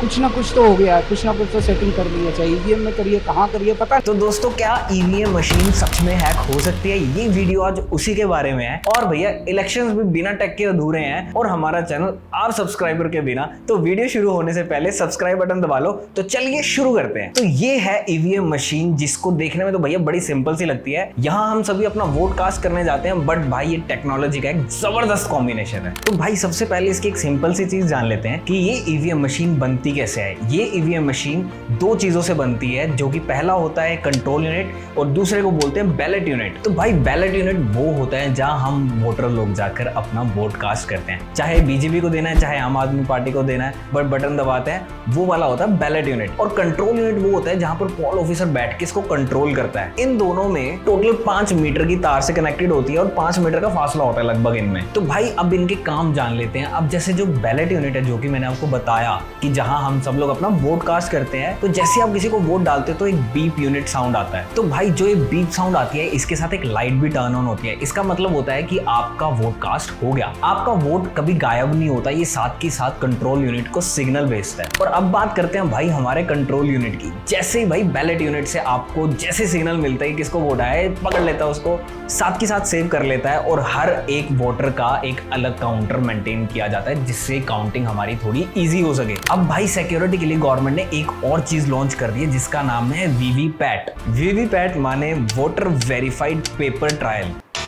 कुछ ना कुछ तो हो गया है, कुछ ना कुछ तो सेटिंग कर दी है, चाहे ईवीएम में करिए, कहाँ करिए पता नहीं। तो दोस्तों, क्या ईवीएम मशीन सच में हैक हो सकती है? ये वीडियो आज उसी के बारे में है। और भैया, इलेक्शंस भी बिना टेक के अधूरे हैं और हमारा चैनल आप सब्सक्राइबर के बिना। तो वीडियो शुरू होने से पहले सब्सक्राइब बटन दबा लो। तो चलिए शुरू करते हैं। तो ये है ईवीएम मशीन, जिसको देखने में तो भैया बड़ी सिंपल सी लगती है। यहाँ हम सभी अपना वोट कास्ट करने जाते हैं, बट भाई ये टेक्नोलॉजी का एक जबरदस्त कॉम्बिनेशन है। तो भाई सबसे पहले इसकी एक सिंपल सी चीज जान लेते हैं कि ये ईवीएम मशीन बनती कैसे है। ये ईवीएम मशीन दो चीजों से बनती है, जो कि पहला होता है कंट्रोल यूनिट और दूसरे को बोलते हैं बैलेट यूनिट। तो भाई बैलेट यूनिट वो होता है जहां हम वोटर लोग जाकर अपना वोट कास्ट करते हैं, चाहे बीजेपी को देना है चाहे आम आदमी पार्टी को देना है, बट बटन दबाते हैं, वो वाला होता है बैलेट यूनिट। और कंट्रोल यूनिट वो होता है जहां पर पोल ऑफिसर बैठ के इसको कंट्रोल करता है। इन दोनों में टोटल 5 मीटर की तार से कनेक्टेड होती है और 5 मीटर का फासला होता है लगभग इनमें। तो भाई अब इनके काम जान लेते हैं। अब जैसे जो बैलेट यूनिट है, जो कि मैंने आपको बताया कि जहां हम सब लोग अपना वोट कास्ट करते हैं, तो जैसे आप किसी को वोट डालते हैं तो एक बीप यूनिट साउंड आता है। तो भाई जो ये बीप साउंड आती है, इसके साथ एक लाइट भी टर्न ऑन होती है। इसका मतलब होता है कि आपका वोट कास्ट हो गया। आपका वोट कभी गायब नहीं होता, ये साथ के साथ कंट्रोल यूनिट को सिग्नल भेजता है। और अब बात करते हैं भाई हमारे कंट्रोल यूनिट की। जैसे ही भाई बैलेट यूनिट से आपको जैसे सिग्नल मिलता है किसको वोट आया, पकड़ लेता है उसको, साथ के साथ सेव कर लेता है और हर एक वोटर का एक अलग काउंटर मेंटेन किया जाता है, जिससे काउंटिंग हमारी थोड़ी इजी हो सके। अब भाई सिक्योरिटी के लिए गवर्नमेंट ने एक और चीज लॉन्च कर दी है, जिसका नाम है वीवीपैट। वीवीपैट माने वोटर वेरीफाइड पेपर ट्रायल।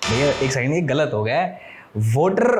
भैया एक सेकंड, ये गलत हो गया है, voter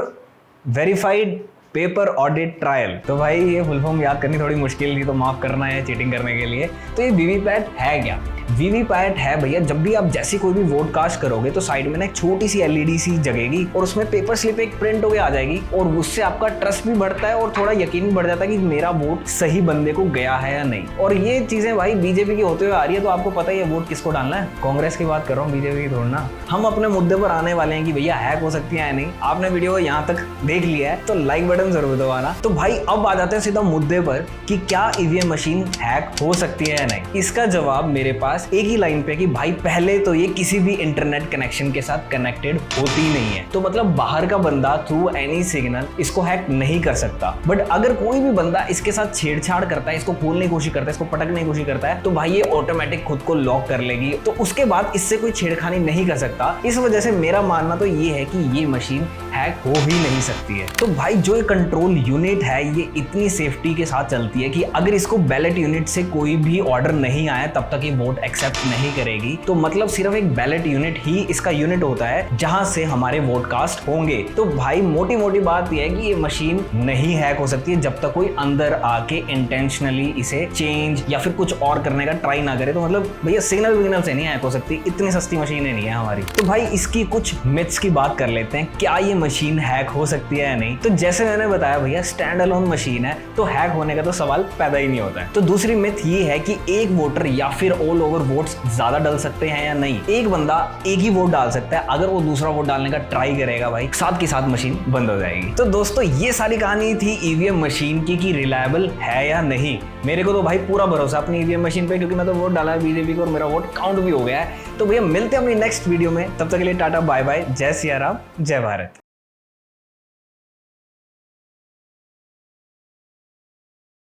verified paper audit trial. तो भाई ये फुल फॉर्म याद करनी थोड़ी मुश्किल थी, तो माफ करना है चीटिंग करने के लिए। तो ये वीवीपैट है क्या? वीवीपैट है भैया, जब भी आप जैसी कोई भी वोट कास्ट करोगे तो साइड में ना एक छोटी सी एलईडी सी जगेगी और उसमें पेपर स्लिप एक प्रिंट होके आ जाएगी, और उससे आपका ट्रस्ट भी बढ़ता है और थोड़ा यकीन भी बढ़ जाता है कि मेरा वोट सही बंदे को गया है या नहीं। और ये चीजें भाई बीजेपी की होते हुए आ रही है, तो आपको पता ही है वोट किसको डालना है। कांग्रेस की बात कर रहा हूँ, बीजेपी की थोड़ा ना। हम अपने मुद्दे पर आने वाले हैं कि भैया हैक हो सकती है या नहीं। आपने वीडियो यहाँ तक देख लिया है तो लाइक बटन जरूर दबाना। तो भाई अब आ जाते हैं सीधा मुद्दे पर कि क्या ईवीएम मशीन हैक हो सकती है या नहीं। इसका जवाब मेरे पास एक ही लाइन पे कि भाई पहले तो ये किसी भी इंटरनेट कनेक्शन के साथ कनेक्टेड होती नहीं है। तो मतलब बाहर का बंदा थ्रू एनी सिग्नल इसको हैक नहीं कर सकता। बट अगर कोई भी बंदा इसके साथ छेड़छाड़ करता है, इसको खोलने की कोशिश करता है, इसको पटकने की कोशिश करता है, तो भाई ये ऑटोमेटिक खुद को लॉक कर लेगी। तो उसके बाद इससे कोई छेड़खानी नहीं कर सकता। इस वजह से मेरा मानना तो ये है कि ये मशीन हैक हो ही नहीं सकती है। तो भाई जो ये कंट्रोल यूनिट है, ये इतनी सेफ्टी के साथ चलती है कि अगर इसको बैलेट यूनिट से कोई भी ऑर्डर नहीं आया तब तक ये वोट एक्सेप्ट नहीं करेगी। तो मतलब सिर्फ एक बैलेट यूनिट ही इसका यूनिट होता है जहां से हमारे वोट कास्ट होंगे। तो भाई मोटी मोटी बात यह है कि ये मशीन नहीं हैक हो सकती है जब तक कोई अंदर आके इंटेंशनली इसे चेंज या फिर कुछ और करने का ट्राई ना करे। तो मतलब भैया सिग्नल विग्नल से नहीं हैक हो सकती, इतनी सस्ती मशीनें नहीं है हमारी। तो भाई इसकी कुछ मिथ्स की बात कर लेते हैं, क्या ये मशीन हैक हो सकती है या नहीं। तो जैसे मैंने बताया भैया, स्टैंड अलोन मशीन है तो हैक होने का तो सवाल पैदा ही नहीं होता है। तो दूसरी मिथ ये है कि एक वोटर या फिर ऑल ओवर वोट्स ज्यादा डाल सकते हैं या नहीं। एक बंदा एक ही वोट डाल सकता है, अगर वो दूसरा वोट डालने का ट्राई करेगा भाई, साथ के साथ मशीन बंद हो जाएगी। तो दोस्तों ये सारी कहानी थी ईवीएम मशीन की कि रिलायबल है या नहीं। मेरे को तो भाई पूरा भरोसा अपनी ईवीएम मशीन पे, क्योंकि मैं तो वोट डाला है बीजेपी को और मेरा वोट काउंट भी हो गया है। तो भैया मिलते हैं अपनी नेक्स्ट वीडियो में, तब तक के लिए टाटा बाय बाय, जय सिया राम, जय भारत।